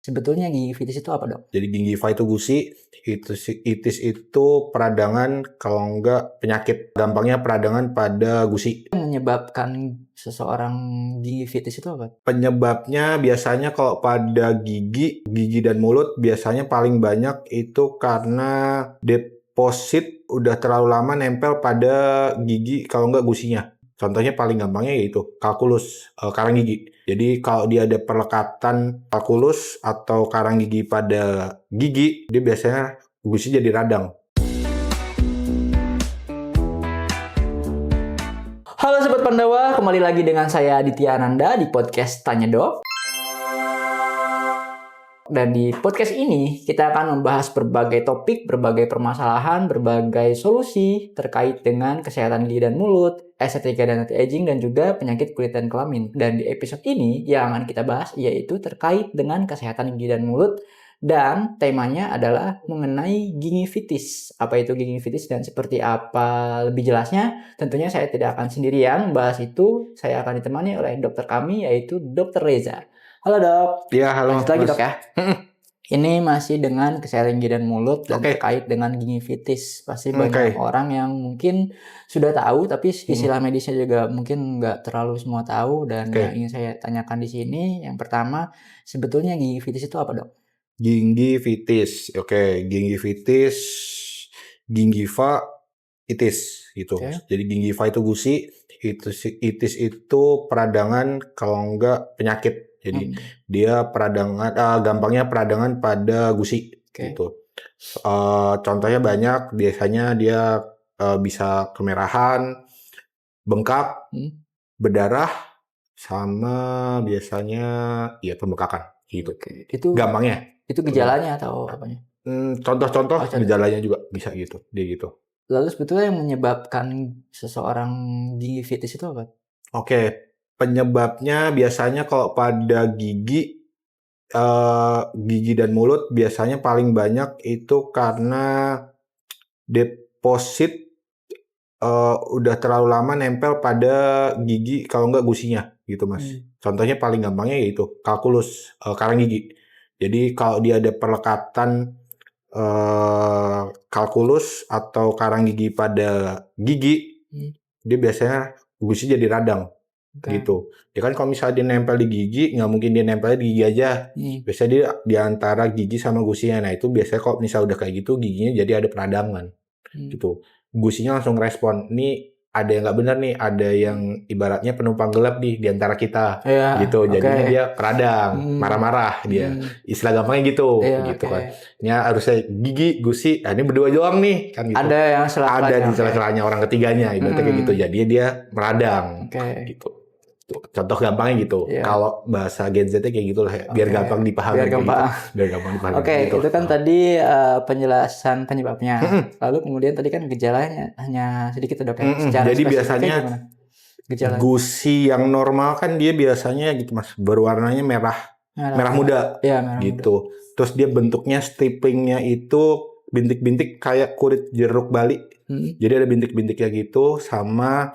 Sebetulnya gingivitis itu apa, Dok? Jadi gingiva itu gusi, itis itu peradangan, kalau enggak penyakit. Gampangnya peradangan pada gusi. Yang menyebabkan seseorang gingivitis itu apa? Penyebabnya biasanya kalau pada gigi dan mulut biasanya paling banyak itu karena deposit udah terlalu lama nempel pada gigi, kalau enggak gusinya. Contohnya paling gampangnya yaitu kalkulus, karang gigi. Jadi kalau dia ada perlekatan kalkulus atau karang gigi pada gigi, dia biasanya gusi jadi radang. Halo Sobat Pandawa, kembali lagi dengan saya Aditya Ananda di podcast Tanya Dok. Dan di podcast ini kita akan membahas berbagai topik, berbagai permasalahan, berbagai solusi terkait dengan kesehatan gigi dan mulut, estetika dan anti-aging, dan juga penyakit kulit dan kelamin. Dan di episode ini yang akan kita bahas yaitu terkait dengan kesehatan gigi dan mulut, dan temanya adalah mengenai gingivitis. Apa itu gingivitis dan seperti apa lebih jelasnya? Tentunya saya tidak akan sendirian bahas itu. Saya akan ditemani oleh dokter kami yaitu Dr. Reza. Halo Dok. Ya, halo. Lanjut lagi Dok ya. Ini masih dengan kesehatan gigi dan mulut dan Oke. terkait dengan gingivitis. Pasti banyak orang yang mungkin sudah tahu, tapi istilah medisnya juga mungkin nggak terlalu semua tahu. Dan yang ingin saya tanyakan di sini, yang pertama, sebetulnya gingivitis itu apa, Dok? Gingivitis, gingivitis, gingiva, itis gitu. Jadi gingiva itu gusi, itis itu peradangan, kalau enggak penyakit. Jadi dia peradangan, gampangnya peradangan pada gusi gitu. Contohnya banyak, biasanya dia bisa kemerahan, bengkak, berdarah, sama biasanya ya pembekakan gitu. Itu gampangnya. Itu gejalanya atau apanya? Contoh-contoh gejalanya juga bisa gitu, dia gitu. Lalu sebetulnya yang menyebabkan seseorang gingivitis itu apa? Penyebabnya biasanya kalau pada gigi dan mulut biasanya paling banyak itu karena deposit udah terlalu lama nempel pada gigi, kalau enggak gusinya gitu, Mas. Contohnya paling gampangnya yaitu kalkulus, karang gigi. Jadi kalau dia ada perlekatan kalkulus atau karang gigi pada gigi, dia biasanya gusi jadi radang gitu. Dia kan kalau misalnya dia nempel di gigi, nggak mungkin dia nempelnya di gigi aja. Biasanya dia di antara gigi sama gusinya. Nah itu biasanya kalau misalnya udah kayak gitu, giginya jadi ada peradangan gitu. Gusinya langsung respon, nih ada yang nggak benar nih, ada yang ibaratnya penumpang gelap nih di antara kita gitu. Jadinya dia peradang, marah-marah dia. Istilah gampangnya gitu kan. Ini harusnya gigi, gusi, ini berdua doang nih kan gitu. Ada yang ada di celah-celahnya orang ketiganya, ibaratnya kayak gitu. Jadi dia meradang gitu. Contoh gampangnya gitu. Kalau bahasa Gen Z kayak gitu lah, biar gampang dipahami. Biar gampang dipahami. Gitu. Itu kan tadi penjelasan penyebabnya. Lalu kemudian tadi kan gejalanya hanya sedikit Dok ya. Jadi biasanya gusi yang normal kan dia biasanya gitu Mas, berwarnanya merah muda. Gitu. Terus dia bentuknya stripingnya itu bintik-bintik kayak kulit jeruk bali. Jadi ada bintik-bintiknya gitu, sama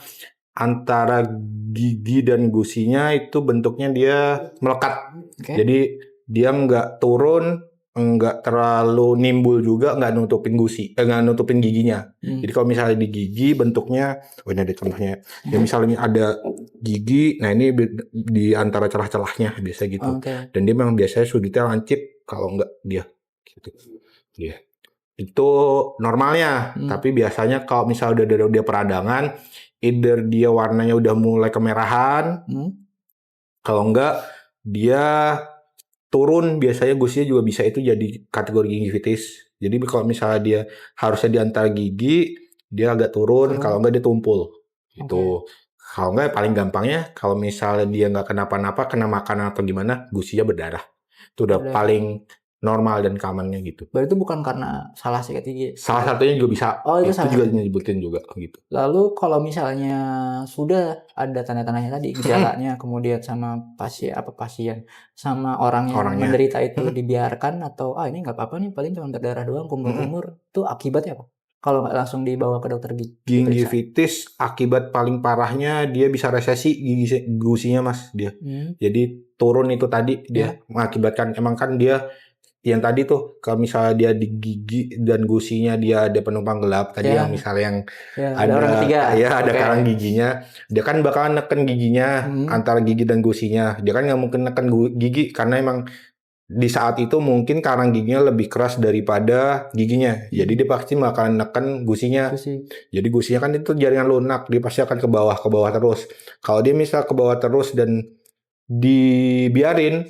antara gigi dan gusinya itu bentuknya dia melekat. Jadi dia nggak turun, nggak terlalu nimbul juga, nggak nutupin nggak nutupin giginya. Jadi kalau misalnya di gigi bentuknya, ini ada contohnya. Ya misalnya ada gigi, nah ini di antara celah-celahnya biasa gitu. Dan dia memang biasanya sudutnya lancip, kalau nggak dia gitu. Itu normalnya. Tapi biasanya kalau misalnya udah dia peradangan, either dia warnanya udah mulai kemerahan, kalau enggak dia turun, biasanya gusinya juga bisa itu jadi kategori gingivitis. Jadi kalau misalnya dia harusnya di antara gigi, dia agak turun, kalau enggak dia tumpul gitu. Kalau enggak paling gampangnya kalau misalnya dia nggak kenapa-napa, kena makanan atau gimana, gusinya berdarah. Itu udah paling normal dan common-nya gitu. Berarti itu bukan karena salah sikat gigi. Salah satunya juga bisa. Itu juga nyebutin juga gitu. Lalu kalau misalnya sudah ada tanda-tandanya tadi, gejalanya, kemudian sama pasien sama orang yang menderita itu dibiarkan atau ini nggak apa-apa nih, paling cuma berdarah doang, kumur-kumur, itu akibatnya apa? kalau nggak langsung dibawa ke dokter gigi? Gingivitis akibat paling parahnya dia bisa resesi gusinya Mas dia. Jadi turun itu tadi dia mengakibatkan, emang kan dia yang tadi tuh kalau misalnya dia di gigi dan gusinya dia ada penumpang gelap tadi yang misalnya yang ada orang ketiga, ada karang giginya, dia kan bakalan neken giginya antara gigi dan gusinya. Dia kan nggak mungkin neken gigi karena emang di saat itu mungkin karang giginya lebih keras daripada giginya. Jadi dia pasti bakalan neken gusinya. Jadi gusinya kan itu jaringan lunak, dia pasti akan ke bawah terus. Kalau dia misal ke bawah terus dan dibiarin,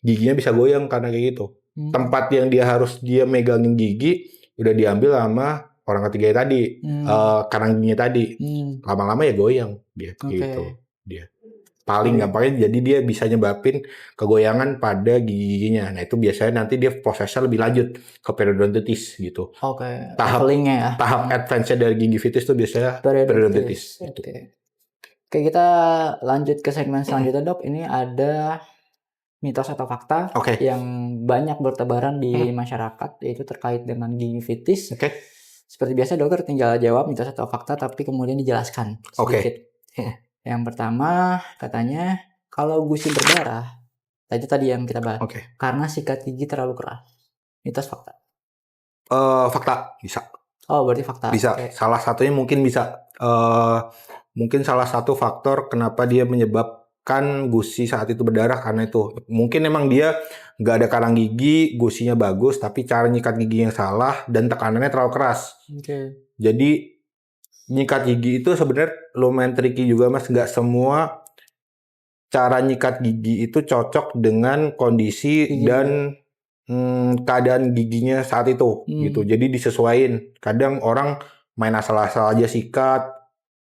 giginya bisa goyang karena kayak gitu. Tempat yang dia megangin gigi udah diambil sama orang ketiga tadi, karang giginya tadi. Lama-lama ya goyang dia gitu. Dia paling gampangnya jadi dia bisa nyebabin kegoyangan pada giginya. Nah itu biasanya nanti dia prosesnya lebih lanjut ke periodontitis gitu. Tahap advance dari gingivitis tuh biasanya periodontitis. Oke, kita lanjut ke segmen selanjutnya Dok. Ini ada mitos atau fakta yang banyak bertebaran di masyarakat, yaitu terkait dengan gingivitis. Seperti biasa dokter tinggal jawab mitos atau fakta tapi kemudian dijelaskan sedikit. Yang pertama katanya kalau gusi berdarah, itu tadi yang kita bahas, karena sikat gigi terlalu keras. Mitos fakta? Fakta bisa. Oh berarti fakta. Bisa. Salah satunya mungkin bisa. Mungkin salah satu faktor kenapa dia menyebabkan gusi saat itu berdarah karena itu. Mungkin emang dia nggak ada karang gigi, gusinya bagus, tapi cara nyikat gigi yang salah dan tekanannya terlalu keras. Jadi nyikat gigi itu sebenarnya lumayan tricky juga Mas. Nggak semua cara nyikat gigi itu cocok dengan kondisi dan keadaan giginya saat itu gitu. Jadi disesuaiin. Kadang orang main asal-asal aja sikat.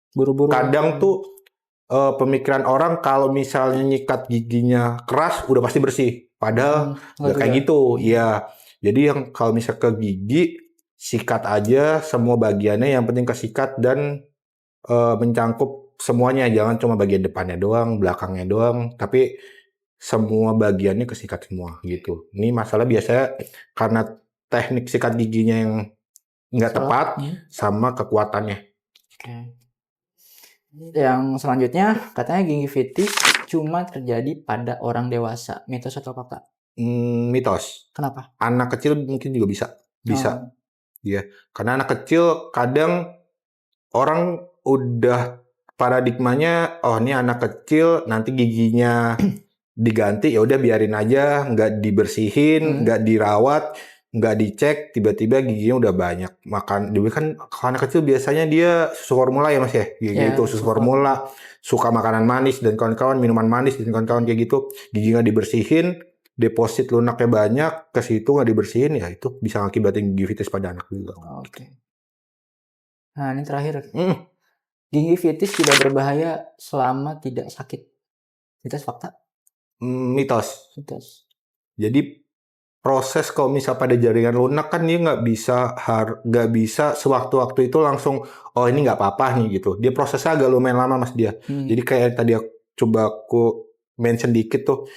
Buru-buru. Kadang tuh pemikiran orang kalau misalnya nyikat giginya keras udah pasti bersih. Padahal nggak kayak gitu. Ya. Jadi yang kalau misalnya ke gigi sikat aja semua bagiannya, yang penting kesikat dan mencangkup semuanya, jangan cuma bagian depannya doang, belakangnya doang, tapi semua bagiannya kesikat semua gitu. Ini masalah biasanya karena teknik sikat giginya yang nggak tepat sama kekuatannya. Yang selanjutnya katanya gingivitis cuma terjadi pada orang dewasa. Mitos atau fakta? Mitos. Kenapa? Anak kecil mungkin juga bisa. Ya, karena anak kecil kadang orang udah paradigmanya, oh ini anak kecil nanti giginya diganti, ya udah biarin aja, nggak dibersihin, nggak dirawat, nggak dicek, tiba-tiba giginya udah banyak. Makan, dia kan anak kecil biasanya dia susu formula ya Mas ya, gitu susu formula, suka makanan manis dan kawan-kawan, minuman manis dan kawan-kawan kayak gitu, gigi nggak dibersihin, deposit lunaknya banyak, ke situ nggak dibersihin, ya itu bisa ngakibatin gingivitis pada anak juga. Nah ini terakhir, gingivitis tidak berbahaya selama tidak sakit. Mitos fakta? Mitos. Jadi proses kalau misal pada jaringan lunak kan dia nggak bisa sewaktu-waktu itu langsung oh ini nggak apa-apa nih gitu. Dia prosesnya agak lumayan lama Mas dia. Jadi kayak tadi aku mention dikit tuh,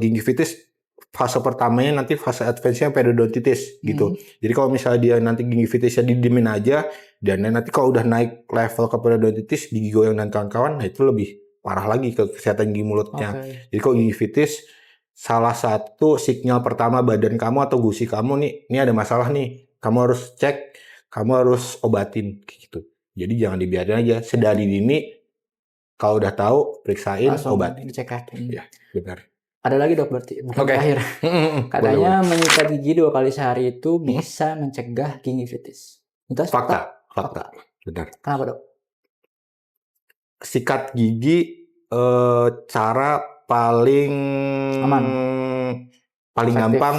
gingivitis fase pertamanya nanti fase advance-nya periodontitis gitu. Jadi kalau misalnya dia nanti gingivitisnya didiemin aja, dan nanti kalau udah naik level ke periodontitis, gigi goyang dan kawan-kawan, nah itu lebih parah lagi ke kesehatan gigi mulutnya. Jadi kalau gingivitis, salah satu sinyal pertama badan kamu atau gusi kamu nih, ini ada masalah nih, kamu harus cek, kamu harus obatin gitu. Jadi jangan dibiarin aja, sedari dini kalau udah tahu periksain, obatin. Ya, benar. Ada lagi dok berarti, bukan terakhir. Katanya menyikat gigi 2 kali sehari itu bisa mencegah gingivitis. Mitos? Fakta. Benar. Kenapa dok? Sikat gigi cara paling aman, paling gampang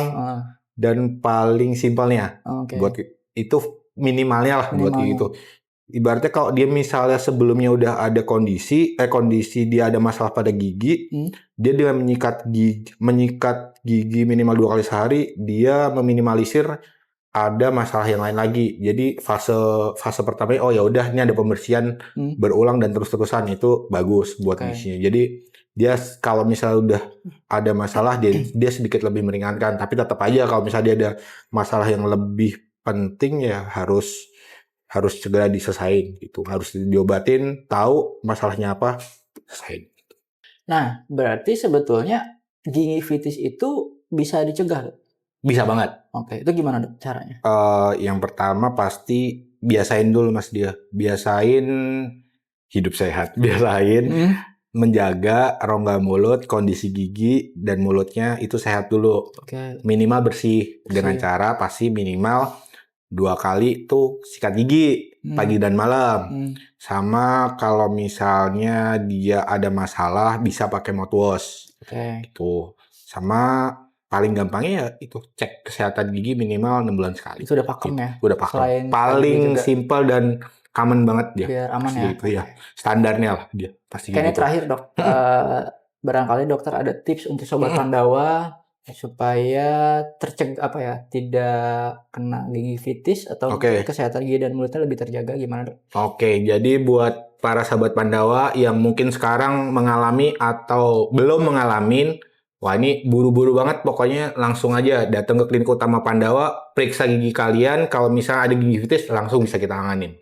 dan paling simpelnya. Buat itu minimalnya lah buat gitu. Ibaratnya kalau dia misalnya sebelumnya udah ada kondisi dia ada masalah pada gigi, dia dengan menyikat gigi minimal 2 kali sehari, dia meminimalisir ada masalah yang lain lagi. Jadi fase pertamanya oh ya udah ini ada pembersihan berulang dan terus-terusan, itu bagus buat giginya. Jadi dia kalau misalnya udah ada masalah dia sedikit lebih meringankan, tapi tetap aja kalau misalnya dia ada masalah yang lebih penting ya harus segera diselesain gitu. Harus diobatin, tahu masalahnya apa, selesain. Nah, berarti sebetulnya gingivitis itu bisa dicegah? Bisa banget. Oke, itu gimana caranya? Yang pertama pasti biasain dulu Mas dia. Biasain hidup sehat. Biasain menjaga rongga mulut, kondisi gigi dan mulutnya itu sehat dulu. Minimal bersih. Dengan cara pasti minimal 2 kali tuh sikat gigi pagi dan malam. Sama kalau misalnya dia ada masalah bisa pakai mouthwash. Gitu. Sama paling gampangnya ya itu cek kesehatan gigi minimal 6 bulan sekali. Itu udah pakem ya? Udah pakem. Paling simpel dan common banget dia. Biar aman pasti ya? Gitu ya. Standarnya lah dia. Pasti kayaknya gitu. Terakhir dok, barangkali dokter ada tips untuk sobat Pandawa supaya tidak kena gingivitis atau kesehatan gigi dan mulutnya lebih terjaga, gimana dok? Jadi buat para sahabat Pandawa yang mungkin sekarang mengalami atau belum mengalamin, wah ini buru-buru banget, pokoknya langsung aja datang ke klinik utama Pandawa, periksa gigi kalian, kalau misalnya ada gingivitis langsung bisa kita tanganin.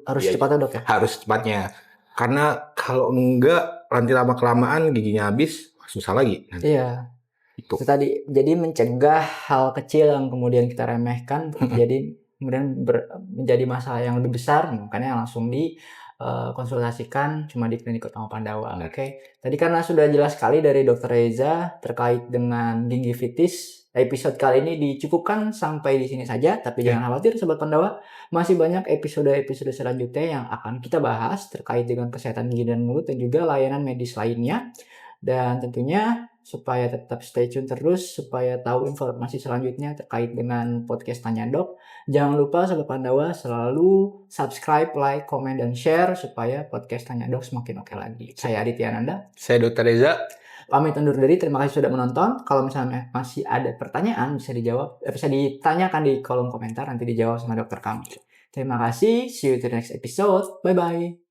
Harus cepatnya dok ya? Harus cepatnya, karena kalau enggak nanti lama-kelamaan giginya habis, susah lagi. Iya. Itu tadi, jadi mencegah hal kecil yang kemudian kita remehkan jadi kemudian menjadi masalah yang lebih besar, makanya langsung konsultasikan cuma di klinik utama Pandawa. Tadi karena sudah jelas sekali dari Dr. Reza terkait dengan gingivitis, episode kali ini dicukupkan sampai di sini saja, tapi jangan khawatir sobat Pandawa, masih banyak episode-episode selanjutnya yang akan kita bahas terkait dengan kesehatan gigi dan mulut dan juga layanan medis lainnya. Dan tentunya supaya tetap stay tune terus, supaya tahu informasi selanjutnya terkait dengan podcast Tanya Dok, jangan lupa Sobat Pandawa selalu subscribe, like, komen, dan share supaya podcast Tanya Dok semakin oke lagi. Saya Aditya Ananda. Saya Dr. Reza. Pamit undur diri, terima kasih sudah menonton. Kalau misalnya masih ada pertanyaan, bisa ditanyakan di kolom komentar, nanti dijawab sama dokter kami. Terima kasih, see you to the next episode. Bye-bye.